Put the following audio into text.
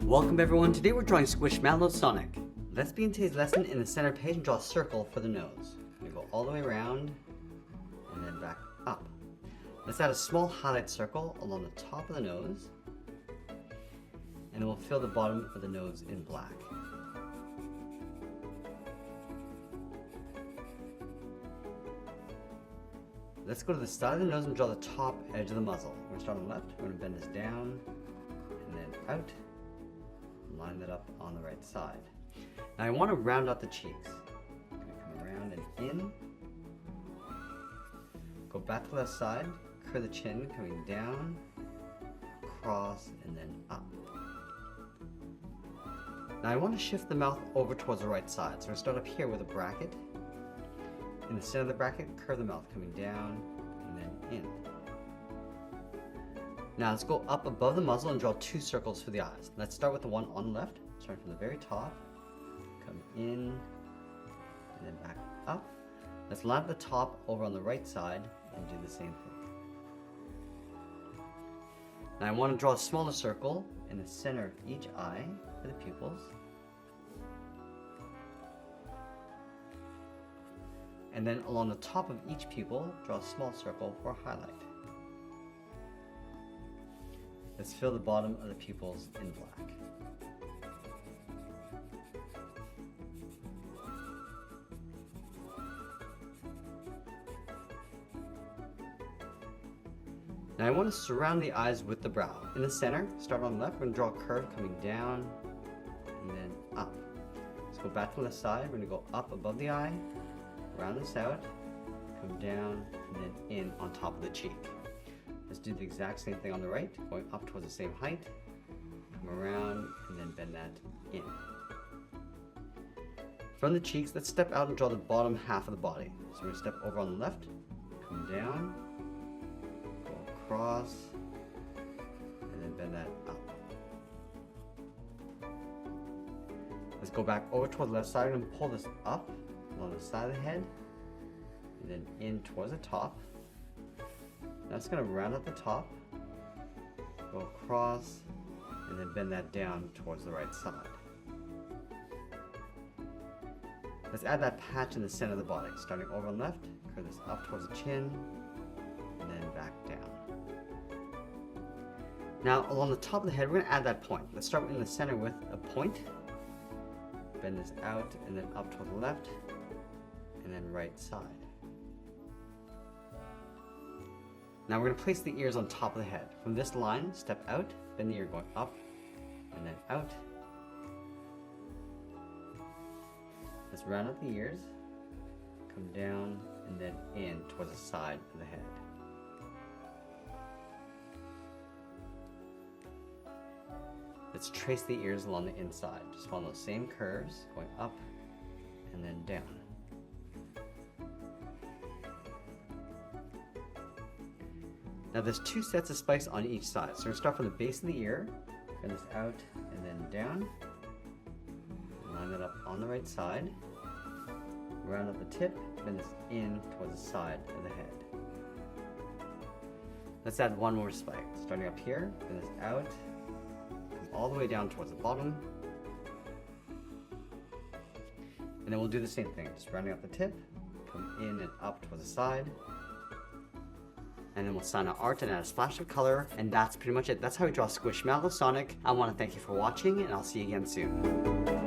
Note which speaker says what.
Speaker 1: Welcome everyone, today we're drawing Squishmallow Sonic. Let's begin today's lesson in the center page and draw a circle for the nose. We go all the way around and then back up. Let's add a small highlight circle along the top of the nose and then we'll fill the bottom of the nose in black. Let's go to the side of the nose and draw the top edge of the muzzle. We're going to start on the left, we're going to bend this down and then out. Line that up on the right side. Now I want to round out the cheeks. I'm going to come around and in. Go back to the left side, curve the chin, coming down, across, and then up. Now I want to shift the mouth over towards the right side. So we're going to start up here with a bracket. In the center of the bracket, curve the mouth, coming down, and then in. Now let's go up above the muzzle and draw two circles for the eyes. Let's start with the one on the left, starting from the very top, come in, and then back up. Let's line up the top over on the right side and do the same thing. Now I want to draw a smaller circle in the center of each eye for the pupils. And then along the top of each pupil, draw a small circle for a highlight. Let's fill the bottom of the pupils in black. Now I want to surround the eyes with the brow. In the center, start on the left, we're going to draw a curve coming down and then up. Let's go back to the left side, we're going to go up above the eye, round this out, come down, and then in on top of the cheek. Let's do the exact same thing on the right, going up towards the same height, come around, and then bend that in. From the cheeks, let's step out and draw the bottom half of the body. So we're going to step over on the left, come down, go across, and then bend that up. Let's go back over towards the left side and pull this up along the side of the head, and then in towards the top. Now it's going to round up the top, go across, and then bend that down towards the right side. Let's add that patch in the center of the body. Starting over on the left, curve this up towards the chin, and then back down. Now along the top of the head, we're going to add that point. Let's start in the center with a point. Bend this out, and then up toward the left, and then right side. Now we're going to place the ears on top of the head. From this line, step out, bend the ear going up, and then out. Let's round out the ears, come down, and then in towards the side of the head. Let's trace the ears along the inside. Just follow those same curves, going up, and then down. Now there's two sets of spikes on each side. So we're going to start from the base of the ear, bend this out and then down. Line that up on the right side. Round up the tip, bend this in towards the side of the head. Let's add one more spike. Starting up here, bend this out, come all the way down towards the bottom. And then we'll do the same thing, just rounding up the tip, come in and up towards the side. And then we'll sign our art and add a splash of color, and that's pretty much it. That's how we draw Squishmallow Sonic. I want to thank you for watching, and I'll see you again soon.